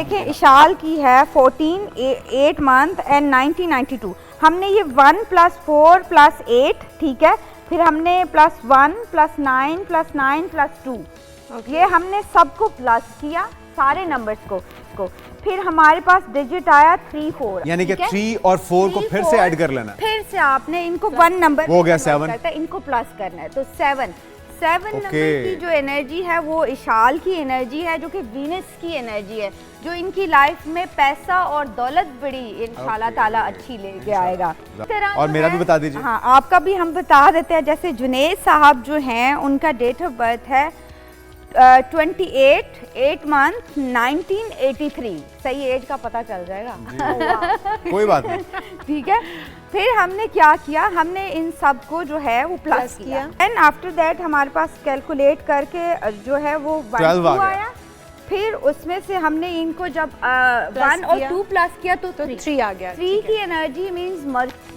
देखें इशाल की है 14 8 मंथ एंड 1992। हमने ये 1 + 4 + 8, ठीक है, फिर हमने +1 + 9 + 9 + 2, ये हमने सबको प्लस किया सारे नंबर्स को। फिर हमारे पास डिजिट आया 3 4, यानी कि 3 और 4 को फिर से ऐड कर लेना, फिर से आपने इनको 1 नंबर हो गया 7, इनको प्लस करना है तो 7 नंबर की जो एनर्जी है वो इशाल की एनर्जी है, जो कि वीनस की एनर्जी है, जो इनकी लाइफ में पैसा और दौलत बड़ी इंशाल्लाह ताला अच्छी लेके आएगा। और मेरा भी बता दीजिए। हाँ, आपका भी हम बता देते हैं। जैसे जुनेद साहब जो हैं उनका डेट ऑफ बर्थ है 28 8 मंथ 1983। सही एज का पता चल जाएगा। कोई बात नहीं, ठीक है। फिर हमने क्या किया, हमने इन सब को जो है वो प्लस किया एंड आफ्टर दैट हमारे पास कैलकुलेट करके जो है वो 12 आया। फिर उसमें से हमने इनको जब 1 और 2 प्लस किया तो 3 आ गया। 3 की एनर्जी मींस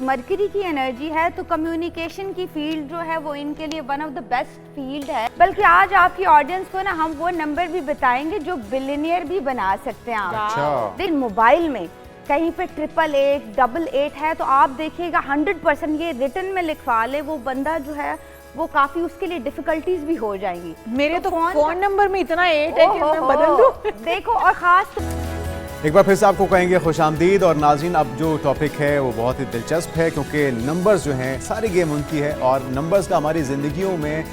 मरकरी की एनर्जी है, तो कम्युनिकेशन की फील्ड जो है वो इनके लिए one of the best field है। बल्कि आज आपकी ऑडियंस को ना हम वो नंबर भी बताएंगे जो बिलियनियर भी बना सकते हैं आप। अच्छा। मोबाइल में कहीं पे 888 88 है तो आप देखिएगा 100% ये रिटर्न में लिखवा ले वो बंदा जो है वो काफी उसके लिए डिफिकल्टीज भी हो जाएंगी। मेरे तो फोन नंबर में इतना 8 है कि मैं बदल दूं। देखो, और खास एक बार फिर से आपको कहेंगे खुशामदीद। और नाज़रीन, अब जो टॉपिक है वो बहुत ही दिलचस्प है, क्योंकि नंबर्स जो हैं सारी गेम उनकी है और नंबर्स का हमारी ज़िंदगियों में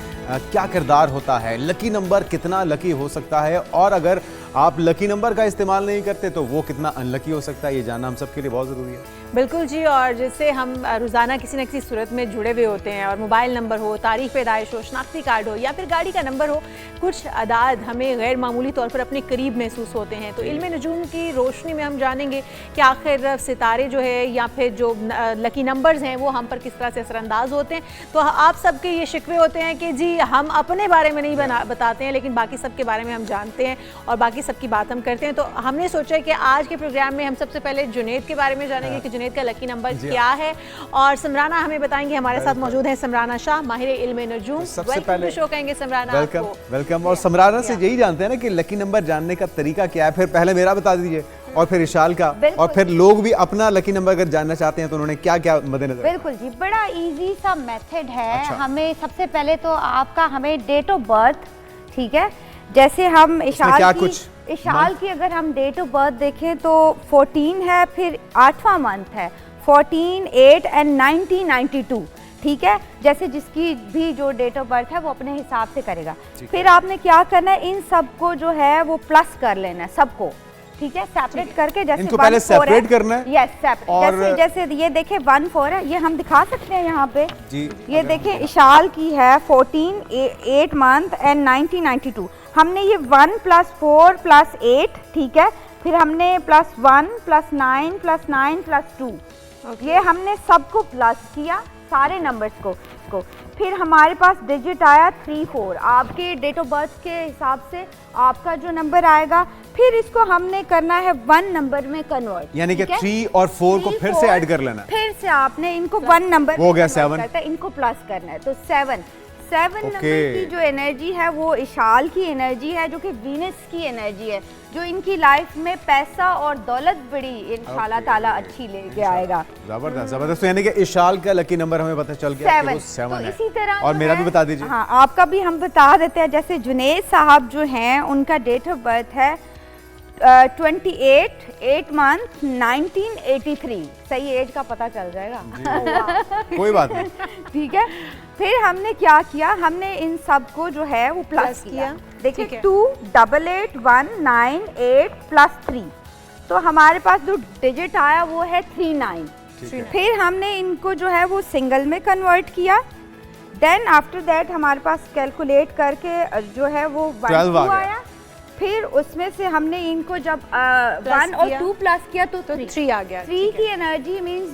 क्या किरदार होता है, लकी नंबर कितना लकी हो सकता है, और अगर आप लकी नंबर का इस्तेमाल नहीं करते तो वो कितना अनलकी हो सकता है, ये जानना हम सबके लिए बहुत ज़रूरी है। बिल्कुल जी। और जैसे हम रोज़ाना किसी न किसी सूरत में जुड़े हुए होते हैं, और मोबाइल नंबर हो, तारीख पैदाइश हो, शनाख्ती कार्ड हो या फिर गाड़ी का नंबर हो, कुछ अदाद हमें गैर मामूली तौर पर अपने करीब महसूस होते हैं। तो इल्म नजूम की रोशनी में हम जानेंगे कि आखिर सितारे जो है या फिर जो लकी नंबर्स हैं वो हम पर किस तरह से असरअंदाज होते हैं। तो आप सबके ये शिकवे होते हैं कि जी हम अपने बारे में नहीं बताते हैं, लेकिन बाकी सब के बारे में हम जानते हैं और बाकी सब की बात हम करते हैं। तो हमने सोचा कि आज के प्रोग्राम में हम सबसे पहले जुनेद के बारे में जानेंगे कि जुनेद का लकी नंबर क्या है, और समराना हमें बताएंगे। हमारे साथ मौजूद है समराना शाह, माहिर इल्म नजूम। सबसे पहले शो कहेंगे समराना, वेलकम। और समराना से यही जानते हैं ना कि लकी नंबर जानने का तरीका क्या है। फिर पहले मेरा बता दीजिए और फिर इशाल का, और फिर लोग भी अपना लकी नंबर अगर जानना चाहते हैं तो उन्होंने क्या क्या मद्देनजर। बिल्कुल जी, बड़ा इजी सा मेथड है। अच्छा। हमें सबसे पहले तो आपका हमें डेट ऑफ बर्थ, ठीक है, जैसे हम इशाल की अगर हम डेट ऑफ बर्थ देखें तो 14 है, फिर 8वां मंथ है 14 8 एंड 1992, ठीक है। जैसे जिसकी भी जो डेट ऑफ बर्थ है वो अपने हिसाब से करेगा। फिर आपने क्या करना है, इन सबको जो है वो प्लस कर लेना है सबको, ठीक है, सेपरेट करके। जैसे इनको पहले सेपरेट करना है। Yes, separate. और जैसे ये देखें 1 4 है, ये हम दिखा सकते हैं यहाँ पे जी। ये देखें इशाल की है 14 8 मंथ एंड 1992। हमने ये 1 + 4 + 8, ठीक है, फिर हमने +1 + 9 + 9 + 2, ये हमने सबको प्लस किया सारे नंबर्स को। फिर हमारे पास डिजिट आया 3 4, आपके डेट ऑफ बर्थ के हिसाब से आपका जो नंबर आएगा। फिर इसको हमने करना है 1 नंबर में कन्वर्ट, यानी कि 3 और 4 को फिर से ऐड कर लेना, फिर से आपने इनको 1 नंबर हो गया 7, इनको प्लस करना है तो 7 नंबर की जो एनर्जी है वो इशाल की एनर्जी है, जो कि वीनस की एनर्जी है, जो इनकी लाइफ में पैसा और दौलत बड़ी इंशाल्लाह ताला अच्छी लेके आएगा। जबरदस्त जबरदस्त। तो यानी कि इशाल का लकी नंबर हमें पता चल गया कि वो 7 है। इसी तरह और मेरा भी बता दीजिए। हाँ, आपका भी हम बता देते हैं। जैसे जुनेद साहब जो हैं उनका डेट ऑफ बर्थ है 28 8 मंथ 1983। सही एज का पता चल जाएगा। कोई बात नहीं, ठीक है। फिर हमने क्या किया, हमने इन सब को जो है वो प्लस किया। देखिए 2 8 8 1 9 8 + 3, तो हमारे पास जो डिजिट आया वो है 39। फिर हमने इनको जो है वो सिंगल में कन्वर्ट किया। देन आफ्टर दैट हमारे पास कैलकुलेट करके जो है वो 12 आया। फिर उसमें से हमने इनको जब 1 और 2 प्लस किया तो 3 आ गया। 3 की एनर्जी मींस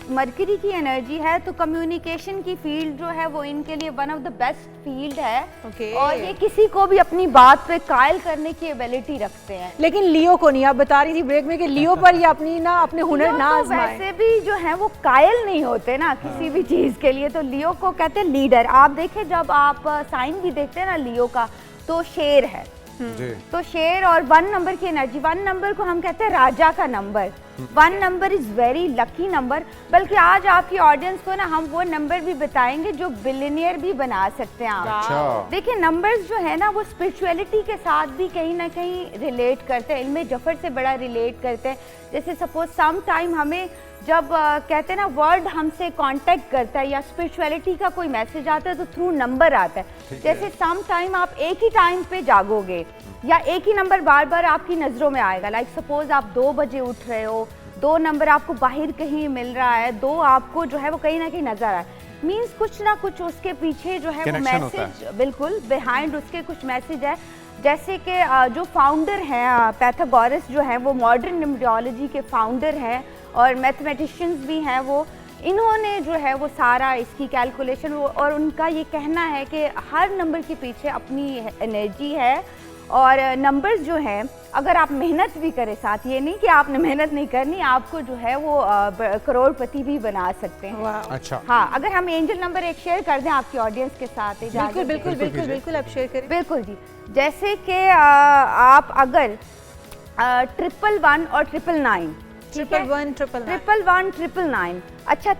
मरकरी की एनर्जी है, तो कम्युनिकेशन की फील्ड जो है वो इनके लिए one of the best field है। और ये किसी को भी अपनी बात पे कायल करने की एबिलिटी रखते हैं। लेकिन लियो को नहीं, आप बता रही थी ब्रेक में कि लियो पर ये अपने हुनर ना आजमाए। वैसे भी जो है वो कायल नहीं होते ना किसी भी चीज के लिए, तो लियो को कहते हैं लीडर। आप देखें जब आप साइन भी देखते हैं ना लियो का, तो शेर है, जी। तो शेर और 1 नंबर की एनर्जी, 1 नंबर को हम कहते हैं राजा का number. 1 number is very lucky number. बल्कि आज आपकी ऑडियंस को ना हम वो नंबर भी बताएंगे जो बिलियनियर भी बना सकते हैं आप। अच्छा। देखिए नंबर्स जो है ना वो स्पिरिचुअलिटी के साथ भी कहीं ना कहीं रिलेट करते हैं, इल्म जफर से बड़ा रिलेट करते हैं। जैसे सपोज सम टाइम हमें जब कहते हैं ना वर्ड हमसे कांटेक्ट करता है या स्पिरिचुअलिटी का कोई मैसेज आता है तो थ्रू नंबर आता है। जैसे सम टाइम आप एक ही टाइम पे जागोगे या एक ही नंबर बार बार आपकी नज़रों में आएगा। लाइक सपोज आप 2 बजे उठ रहे हो, 2 नंबर आपको बाहर कहीं मिल रहा है, 2 आपको जो है वो कहीं ना कहीं नजर आए, मीन्स कुछ ना कुछ उसके पीछे जो है वो मैसेज, बिल्कुल बिहाइंड उसके कुछ मैसेज है। जैसे कि जो फाउंडर हैं पैथागोरस जो है वो मॉडर्न न्यूमरोलॉजी के फाउंडर हैं और मैथमेटिशियंस भी हैं। वो इन्होंने जो है वो सारा इसकी कैलकुलेशन और उनका ये कहना है कि हर नंबर के पीछे अपनी एनर्जी है और नंबर्स जो हैं अगर आप मेहनत भी करें, साथ ये नहीं कि आपने मेहनत नहीं करनी, आपको जो है वो करोड़पति भी बना सकते हैं। अच्छा। हाँ, अगर हम एंजल नंबर एक शेयर कर दें आपकी ऑडियंस के साथ। बिल्कुल बिल्कुल बिल्कुल बिल्कुल आप शेयर करें। बिल्कुल जी। जैसे कि आप अगर 111 और 999, 111 अच्छा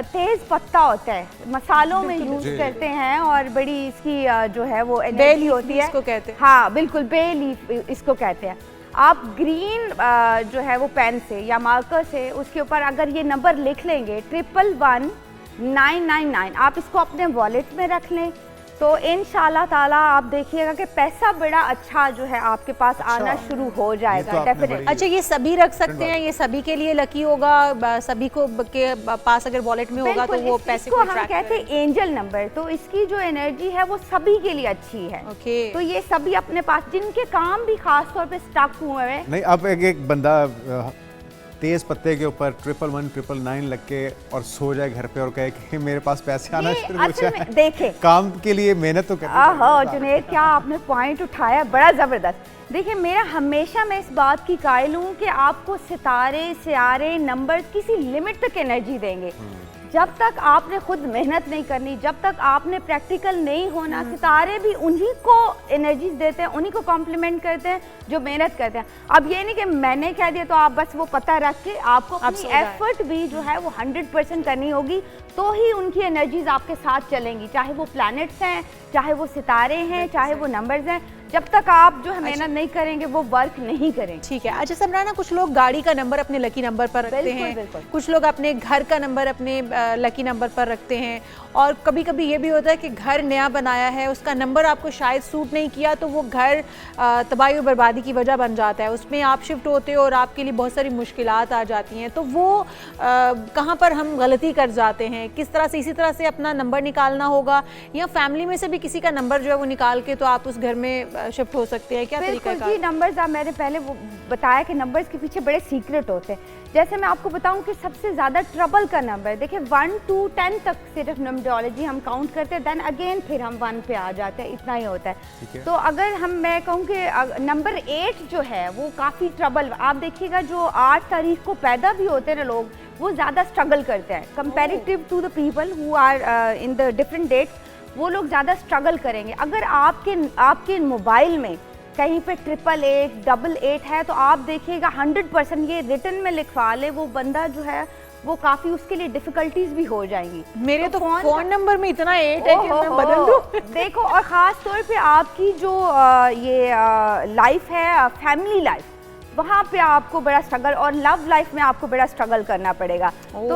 तेज पत्ता होता है, मसालों में यूज करते हैं और बड़ी इसकी जो है वो एनर्जी होती है, इसको कहते हैं। हाँ बिल्कुल, बे लीफ इसको कहते हैं। आप ग्रीन जो है वो पेन से या मार्कर से उसके ऊपर अगर ये नंबर लिख लेंगे 111999, आप इसको अपने वॉलेट में रख लें तो इंशाल्लाह ताला आप देखिएगा कि पैसा बड़ा अच्छा जो है आपके पास आना शुरू हो जाएगा। डेफिनेटली। अच्छा, ये सभी रख सकते हैं, ये सभी के लिए लकी होगा, सभी को के पास अगर वॉलेट में होगा तो वो पैसे को हम कहते हैं एंजल नंबर, तो इसकी जो एनर्जी है वो सभी के लिए अच्छी है। ओके। तो ये सभी अपने पास जिनके काम भी खास तौर पे स्टक हुए हैं। नहीं, अब एक बंदा तेज पत्ते के ऊपर 1119 लग के और सो जाए घर पे और कहे कि मेरे पास पैसे आना शुरू हो जाए। देखे काम के लिए मेहनत तो करनी। जुनैद, क्या आपने पॉइंट उठाया, बड़ा जबरदस्त। देखिए मेरा हमेशा मैं इस बात की कायल हूँ कि आपको सितारे सियारे नंबर किसी लिमिट तक एनर्जी देंगे। जब तक आपने खुद मेहनत नहीं करनी, जब तक आपने प्रैक्टिकल नहीं होना, सितारे भी उन्हीं को एनर्जीज देते हैं, उन्हीं को कॉम्प्लीमेंट करते हैं जो मेहनत करते हैं। अब ये नहीं कि मैंने कह दिया तो आप बस वो पता रख के, आपको अपनी एफर्ट भी जो है वो 100% करनी होगी, तो ही उनकी एनर्जीज आपके साथ चलेंगी। चाहे वो प्लैनेट्स हैं, चाहे वो सितारे हैं, चाहे वो नंबर्स हैं, जब तक आप जो है मेहनत नहीं करेंगे वो वर्क नहीं करेंगे। ठीक है। अच्छा समराना, कुछ लोग गाड़ी का नंबर अपने लकी नंबर पर रखते हैं, कुछ लोग अपने घर का नंबर अपने लकी नंबर पर रखते हैं, और कभी कभी ये भी होता है कि घर नया बनाया है, उसका नंबर आपको शायद सूट नहीं किया तो वो घर तबाही और बर्बादी की वजह बन जाता है, उसमें आप शिफ्ट होते हो और आपके लिए बहुत सारी मुश्किलात आ जाती हैं। तो वो कहाँ पर हम गलती कर जाते हैं, किस तरह से, इसी तरह से अपना नंबर निकालना होगा या फैमिली में से भी किसी का नंबर जो है वो निकाल के तो आप उस घर में शिफ्ट हो सकते हैं, क्या तरीका है? जी, नंबर्स मैंने पहले वो बताया कि नंबर्स के पीछे बड़े सीक्रेट होते हैं। जैसे मैं आपको बताऊं कि सबसे ज़्यादा ट्रबल का नंबर, देखिए 1 to 10 तक सिर्फ न्यूमरोलॉजी हम काउंट करते हैं, देन अगेन फिर हम 1 पे आ जाते हैं, इतना ही होता है। तो अगर मैं कहूँ कि नंबर 8 जो है वो काफ़ी ट्रबल, आप देखिएगा जो 8 तारीख को पैदा भी होते हैं लोग, वो ज़्यादा स्ट्रगल करते हैं comparative to the people who are in the different dates, वो लोग ज़्यादा स्ट्रगल करेंगे। अगर आपके मोबाइल में कहीं पे 888, 88 है तो आप देखिएगा 100% ये रिटन में लिखवा ले वो बंदा जो है वो काफ़ी उसके लिए डिफिकल्टीज भी हो जाएंगी। मेरे तो फोन नंबर में इतना 8 है कि मैं बदल दूं। देखो, और ख़ास तौर पे आपकी जो ये लाइफ है, फैमिली लाइफ, वहाँ पे आपको बड़ा स्ट्रगल, और लव लाइफ में आपको बड़ा स्ट्रगल करना पड़ेगा। तो